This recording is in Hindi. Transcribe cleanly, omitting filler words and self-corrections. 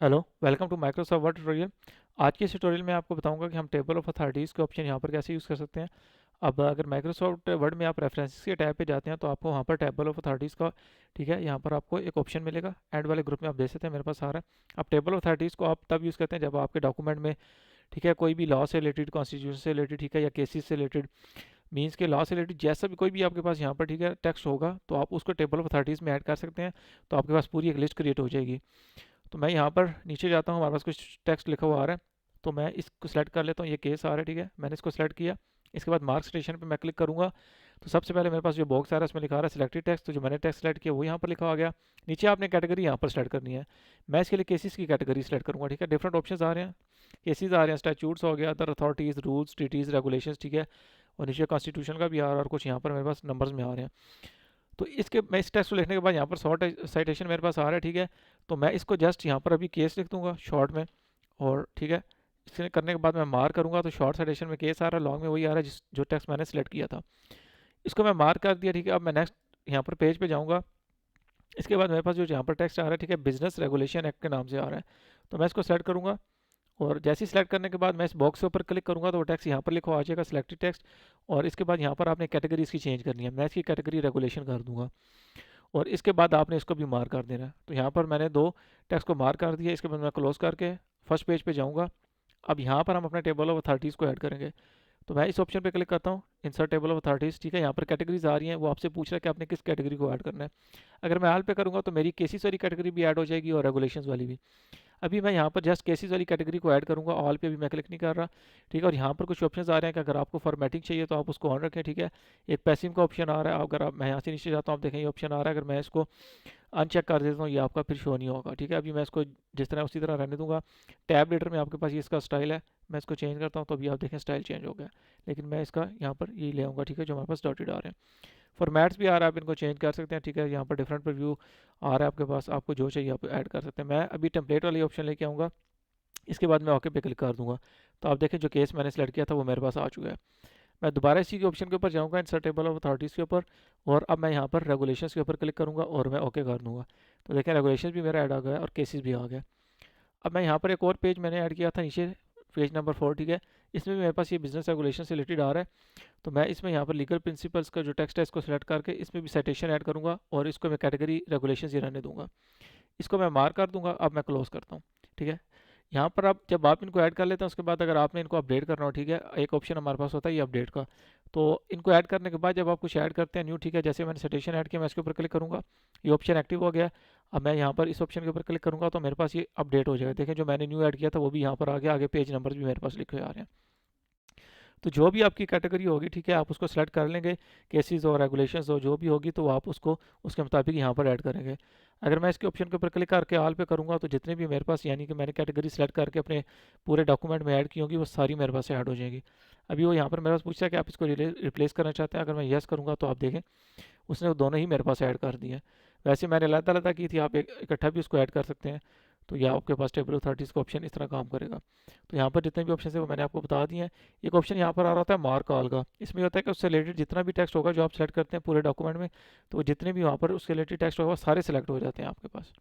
Hello, welcome to Microsoft Word tutorial. आज के इस ट्यूटोरियल में आपको बताऊंगा कि हम टेबल ऑफ अथॉरिटीज़ के ऑप्शन यहाँ पर कैसे यूज़ कर सकते हैं। अब अगर माइक्रोसॉफ्ट वर्ड में आप रेफरेंसेस के टैब पे जाते हैं तो आपको वहाँ पर टेबल ऑफ अथॉरिटीज़ का, ठीक है, यहाँ पर आपको एक ऑप्शन मिलेगा। ऐड वाले ग्रुप में आप देख सकते हैं, मेरे पास आ रहा है। अब टेबल ऑफ अथॉरिटीज़ को आप तब यूज़ करते हैं जब आपके डॉक्यूमेंट में, ठीक है, कोई भी लॉ से रिलेटेड, कॉन्स्टिट्यूशन से रिलेटेड, ठीक है, या केसेस से रिलेटेड, मीन्स के लॉ से रिलेटेड जैसा भी कोई भी आपके पास यहाँ पर, ठीक है, टेक्स्ट होगा तो आप उसको टेबल ऑफ अथॉरिटीज़ में ऐड कर सकते हैं। तो आपके पास पूरी एक लिस्ट क्रिएट हो जाएगी। तो मैं यहाँ पर नीचे जाता हूँ, हमारे पास कुछ टेक्स्ट लिखा हुआ आ रहा है, तो मैं इसको सेलेक्ट कर लेता हूँ। ये केस आ रहा है, ठीक है, मैंने इसको सेलेक्ट किया। इसके बाद मार्क स्टेशन पे मैं क्लिक करूँगा तो सबसे पहले मेरे पास जो बॉक्स आ रहा है उसमें लिखा आ रहा है सिलेक्टेड टेक्स्ट। तो जो मैंने टेक्स्ट सेलेक्ट किया वो यहाँ पर लिखा आ गया। नीचे आपने कैटेगरी यहाँ पर सेलेक्ट करनी है। मैं इसके लिए केसेस की कैटेगरी सेलेक्ट करूँगा, ठीक है। डिफरेंट ऑप्शन आ रहे हैं, केसेस आ रहे हैं, स्टैट्यूट्स हो गया, other authorities, rules, treaties, regulations, ठीक है, और नीचे कॉन्स्टिट्यूशन का भी आ रहा है, और कुछ यहाँ पर मेरे पास नंबर्स में आ रहे हैं। तो इसके मैं इस टेक्स्ट को लिखने के बाद यहाँ पर शॉर्ट साइटेशन मेरे पास आ रहा है, ठीक है। तो मैं इसको जस्ट यहाँ पर अभी केस लिख दूंगा शॉर्ट में, और ठीक है, इसे करने के बाद मैं मार्क करूँगा तो शॉर्ट साइटेशन में केस आ रहा है, लॉन्ग में वही आ रहा है जिस जो टेक्स्ट मैंने सेलेक्ट किया था। इसको मैं मार्क कर दिया, ठीक है। अब मैं नेक्स्ट यहाँ पर पेज पे जाऊँगा। इसके बाद मेरे पास जो यहाँ पर टेक्स्ट आ रहा है, ठीक है, बिजनेस रेगुलेशन एक्ट के नाम से आ रहा है। तो मैं इसको सेलेक्ट करूँगा, और जैसे ही सेलेक्ट करने के बाद मैं इस बॉक्स के ऊपर क्लिक करूँगा तो वो टेक्स्ट यहाँ पर लिखा आ जाएगा, सिलेक्टेड टेक्स्ट। और इसके बाद यहाँ पर आपने कैटेगरी इसकी चेंज करनी है, मैं इसकी कैटेगरी रेगुलेशन कर दूँगा। और इसके बाद आपने इसको भी मार्क कर देना है। तो यहाँ पर मैंने दो टेक्स्ट को मार्क कर दिया। इसके बाद मैं क्लोज करके फर्स्ट पेज पे जाऊँगा। अब यहाँ पर हम अपने टेबल ऑफ अथॉरिटीज़ को ऐड करेंगे। तो मैं इस ऑप्शन पे क्लिक करता हूँ, इंसर्ट टेबल ऑफ अथॉरिटीज़, ठीक है। यहाँ पर कैटेगरीज आ रही हैं, वो आपसे पूछ रहा है कि आपने किस कैटेगरी को ऐड करना है। अगर मैं आल पे करूँगा तो मेरी केसेस वाली कैटेगरी भी ऐड हो जाएगी और रेगुलेशंस वाली भी। अभी मैं यहाँ पर जस्ट केसेस वाली कैटेगरी को ऐड करूँगा, ऑल पे अभी मैं क्लिक नहीं कर रहा, ठीक है। और यहाँ पर कुछ ऑप्शंस आ रहे हैं कि अगर आपको फॉर्मेटिंग चाहिए तो आप उसको ऑन रखें, ठीक है। एक पैसिव का ऑप्शन आ रहा है, अगर आप, मैं यहाँ से नीचे जाता हूँ, आप देखें ये ऑप्शन आ रहा है, अगर मैं इसको अनचेक कर देता हूँ ये आपका फिर शो नहीं होगा, ठीक है। अभी मैं इसको जिस तरह उसी तरह रहने दूंगा। टैब रीडर में आपके पास ये इसका स्टाइल है, मैं इसको चेंज करता हूँ तो अभी आप देखें स्टाइल चेंज हो गया। लेकिन मैं इसका यहाँ पर ये ले आऊँगा, ठीक है, जो हमारे पास डॉटेड आ रहे हैं। फॉर्मेट्स भी आ रहा है, आप इनको चेंज कर सकते हैं, ठीक है। यहाँ पर डिफरेंट प्रीव्यू आ रहा है आपके पास, आपको जो चाहिए आप ऐड कर सकते हैं। मैं अभी टेम्पलेट वाली ऑप्शन लेके आऊँगा। इसके बाद मैं ओके पे क्लिक कर दूंगा। तो आप देखें जो केस मैंने सेलेक्ट किया था वो मेरे पास आ चुका है। मैं दोबारा इसी के ऑप्शन के ऊपर जाऊंगा, इंसर्ट टेबल ऑफ अथॉरिटीज़ के ऊपर, और अब मैं यहाँ पर रेगुलेशंस के ऊपर क्लिक करूँगा और मैं ओके कर दूंगा। तो देखें रेगुलेशंस भी मेरा ऐड आ गया और केसेस भी आ गए। अब मैं यहाँ पर एक और पेज मैंने ऐड किया था नीचे, पेज नंबर 4, ठीक है। इसमें भी मेरे पास ये बिजनेस रेगुलेशन से रिलेटेड आ रहा है। तो मैं इसमें यहाँ पर लीगल प्रिंसिपल्स का जो टेक्स्ट है इसको सेलेक्ट करके इसमें भी साइटेशन ऐड करूँगा, और इसको मैं कैटेगरी रेगुलेशन ही रहने दूंगा। इसको मैं मार्क कर दूंगा। अब मैं क्लोज करता हूँ, ठीक है। यहाँ पर आप जब आप इनको ऐड कर लेते हैं उसके बाद अगर आपने इनको अपडेट करना हो, ठीक है, एक ऑप्शन हमारे पास होता है ये अपडेट का। तो इनको ऐड करने के बाद जब आप कुछ ऐड करते हैं न्यू, ठीक है, जैसे मैंने सिटेशन ऐड किया, मैं इसके ऊपर क्लिक करूँगा, ये ऑप्शन एक्टिव हो गया। अब मैं यहाँ पर इस ऑप्शन के ऊपर क्लिक करूँगा तो मेरे पास ये अपडेट हो जाएगा। देखें जो मैंने न्यू ऐड किया था वो भी यहाँ पर आ गया, आगे पेज नंबर भी मेरे पास लिखे हुए आ रहे हैं। तो जो भी आपकी कैटेगरी होगी, ठीक है, आप उसको सेलेक्ट कर लेंगे, केसेस और रेगुलेशंस हो जो भी होगी तो आप उसको उसके मुताबिक यहाँ पर ऐड करेंगे। अगर मैं इसके ऑप्शन के ऊपर क्लिक करके आल पे करूँगा तो जितने भी मेरे पास, यानी कि मैंने कैटेगरी सेलेक्ट करके अपने पूरे डॉक्यूमेंट में ऐड की होंगी वो सारी मेरे पास ऐड हो जाएंगी। अभी वो यहाँ पर मेरे पास पूछता है कि आप इसको रिप्लेस करना चाहते हैं। अगर मैं येस करूँगा तो आप देखें उसने दोनों ही मेरे पास ऐड कर दिए हैं। वैसे मैंने अलग-अलग की थी, आप एक इकट्ठा भी उसको ऐड कर सकते हैं। तो यह आपके पास टेबल अथॉरिटीज़ का ऑप्शन इस तरह काम करेगा। तो यहाँ पर जितने भी ऑप्शन है वो मैंने आपको बता दिए हैं। एक ऑप्शन यहाँ पर आ रहा होता है मार्क ऑल का। इसमें होता है कि उससे रिलेटेड जितना भी टेक्स्ट होगा जो आप सेलेक्ट करते हैं पूरे डॉक्यूमेंट में, तो जितने भी वहाँ पर उसके रिलेटेड टेक्स्ट होगा वो सारे सेलेक्ट हो जाते हैं आपके पास।